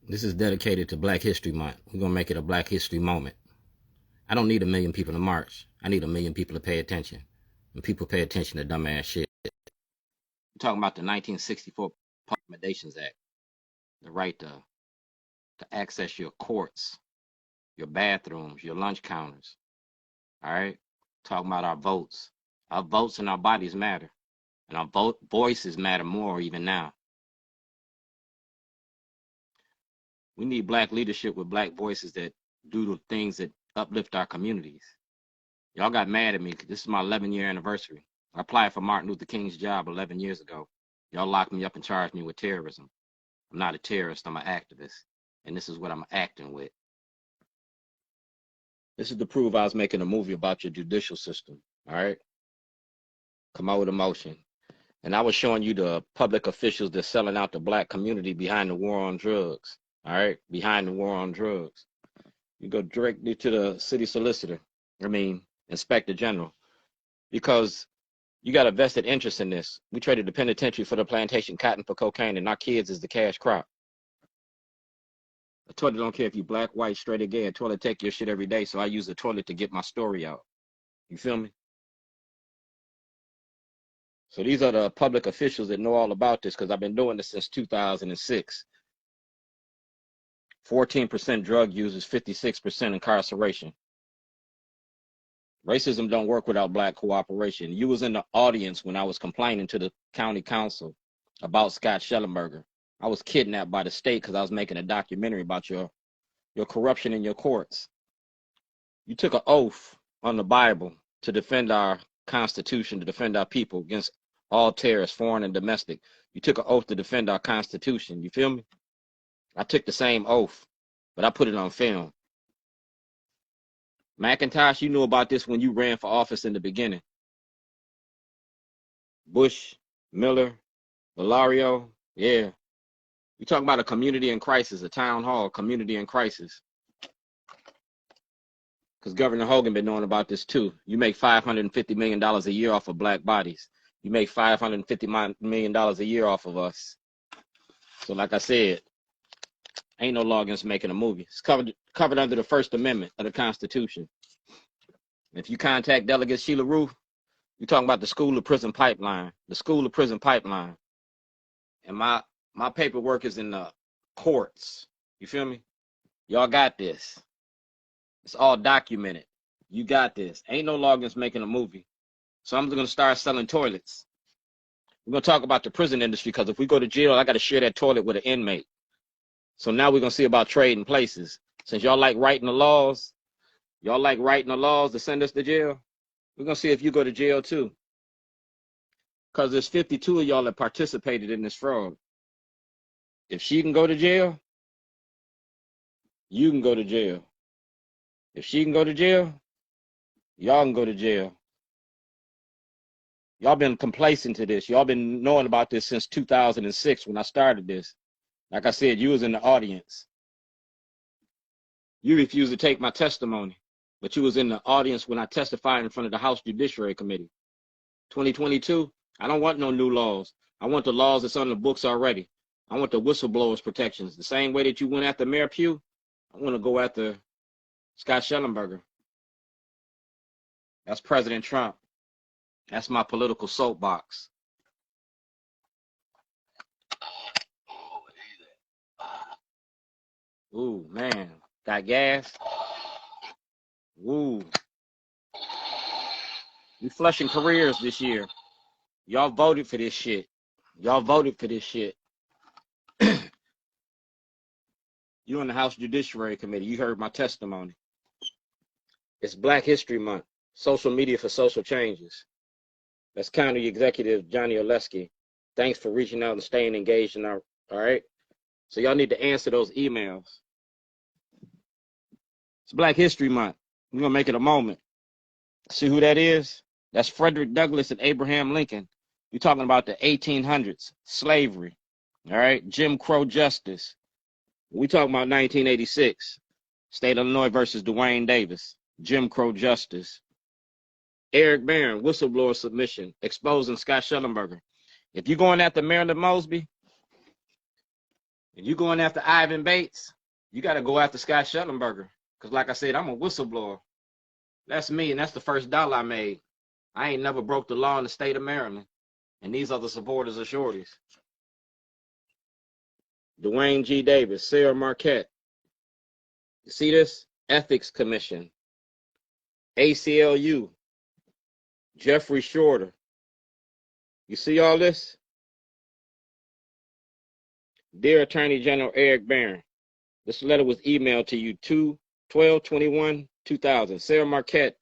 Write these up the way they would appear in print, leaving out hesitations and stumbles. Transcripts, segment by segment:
This is dedicated to Black History Month. We're going to make it a Black History moment. I don't need 1 million people to march. I need 1 million people to pay attention. And people pay attention to dumbass shit. We're talking about the 1964 Accommodations Act. The right to access your courts, your bathrooms, your lunch counters. All right? Talking about our votes. Our votes and our bodies matter. And our voices matter more even now. We need Black leadership with Black voices that do the things that uplift our communities. Y'all got mad at me because this is my 11-year anniversary. I applied for Martin Luther King's job 11 years ago. Y'all locked me up and charged me with terrorism. I'm not a terrorist, I'm an activist. And this is what I'm acting with. This is to prove I was making a movie about your judicial system, all right? Come out with a motion. And I was showing you the public officials that's selling out the Black community behind the war on drugs, all right? Behind the war on drugs. You go directly to the city solicitor, Inspector General, because you got a vested interest in this. We traded the penitentiary for the plantation cotton for cocaine, and our kids is the cash crop. A toilet don't care if you Black, white, straight, or gay. A toilet take your shit every day, so I use the toilet to get my story out. You feel me? So these are the public officials that know all about this, because I've been doing this since 2006. 14% drug users, 56% incarceration. Racism don't work without Black cooperation. You was in the audience when I was complaining to the county council about Scott Shellenberger. I was kidnapped by the state because I was making a documentary about your corruption in your courts. You took an oath on the Bible to defend our Constitution, to defend our people against all terrorists, foreign and domestic. You took an oath to defend our Constitution. You feel me? I took the same oath, but I put it on film. McIntosh, you knew about this when you ran for office in the beginning. Bush, Miller, Valario, yeah. You talking about a community in crisis, a town hall, community in crisis. Because Governor Hogan been knowing about this too. You make $550 million a year off of Black bodies. You make $550 million a year off of us. So like I said, ain't no law against making a movie. It's covered under the First Amendment of the Constitution. If you contact Delegate Sheila Roof, you're talking about the school to prison pipeline. The school to prison pipeline. And my paperwork is in the courts. You feel me? Y'all got this. It's all documented. You got this. Ain't no law against making a movie. So I'm going to start selling toilets. We're going to talk about the prison industry, because if we go to jail, I got to share that toilet with an inmate. So now we're going to see about trading places. Since y'all like writing the laws to send us to jail, we're going to see if you go to jail too. Because there's 52 of y'all that participated in this fraud. If she can go to jail, you can go to jail. If she can go to jail, y'all can go to jail. Y'all been complacent to this. Y'all been knowing about this since 2006 when I started this. Like I said, you was in the audience. You refused to take my testimony, but you was in the audience when I testified in front of the House Judiciary Committee. 2022, I don't want no new laws. I want the laws that's on the books already. I want the whistleblowers protections. The same way that you went after Mayor Pugh, I want to go after Scott Shellenberger. That's President Trump. That's my political soapbox. Ooh, man. Got gas? Ooh. We flushing careers this year. Y'all voted for this shit. Y'all voted for this shit. You in the House Judiciary Committee. You heard my testimony. It's Black History Month. Social media for social changes. That's County Executive Johnny Oleski. Thanks for reaching out and staying engaged in our, all right? So y'all need to answer those emails. It's Black History Month. We're going to make it a moment. See who that is? That's Frederick Douglass and Abraham Lincoln. You're talking about the 1800s, slavery, all right? Jim Crow justice. We talking about 1986, State of Illinois versus Dwayne Davis, Jim Crow justice. Eric Barron, whistleblower submission, exposing Scott Shellenberger. If you're going after Marilyn Mosby, And you going after Ivan Bates, you got to go after Scott Shellenberger. Because like I said, I'm a whistleblower. That's me, and that's the first dollar I made. I ain't never broke the law in the state of Maryland. And these are the supporters of Shorties. Dwayne G. Davis, Sarah Marquette. You see this? Ethics Commission. ACLU. Jeffrey Shorter. You see all this? Dear Attorney General Eric Barron, this letter was emailed to you 12/21/2000. Sarah Marquette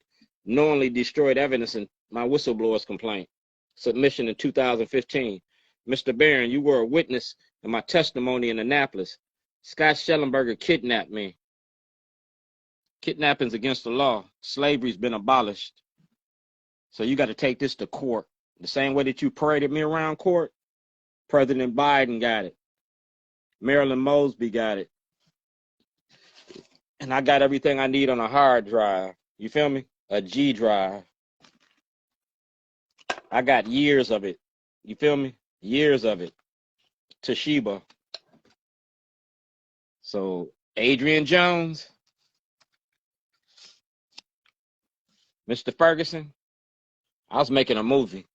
knowingly destroyed evidence in my whistleblower's complaint. Submission in 2015. Mr. Barron, you were a witness in my testimony in Annapolis. Scott Shellenberger kidnapped me. Kidnapping's against the law. Slavery's been abolished. So you got to take this to court. The same way that you paraded me around court, President Biden got it. Marilyn Mosby got it. And I got everything I need on a hard drive. You feel me? A G drive. I got years of it. You feel me? Years of it. Toshiba. So, Adrian Jones, Mr. Ferguson, I was making a movie.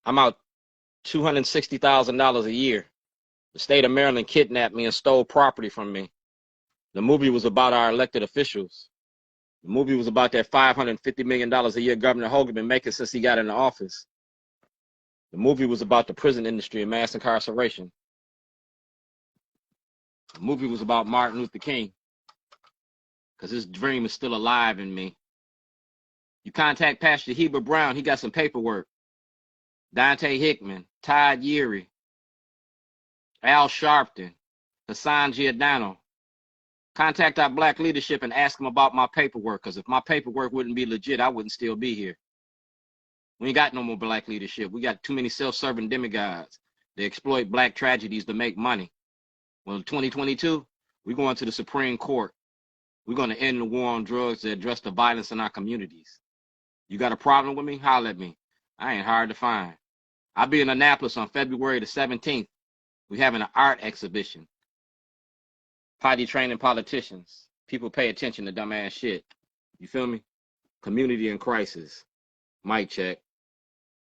I'm out $260,000 a year. The state of Maryland kidnapped me and stole property from me. The movie was about our elected officials. The movie was about that $550 million a year Governor Hogan been making since he got into office. The movie was about the prison industry and mass incarceration. The movie was about Martin Luther King, because his dream is still alive in me. You contact Pastor Heber Brown, he got some paperwork. Dante Hickman, Todd Yeary, Al Sharpton, Hassan Giordano. Contact our black leadership and ask them about my paperwork, because if my paperwork wouldn't be legit, I wouldn't still be here. We ain't got no more black leadership. We got too many self-serving demigods. They exploit black tragedies to make money. Well, in 2022, we're going to the Supreme Court. We're going to end the war on drugs to address the violence in our communities. You got a problem with me? Holler at me. I ain't hard to find. I'll be in Annapolis on February the 17th. We're having an art exhibition. Potty training politicians. People pay attention to dumbass shit. You feel me? Community in crisis. Mic check.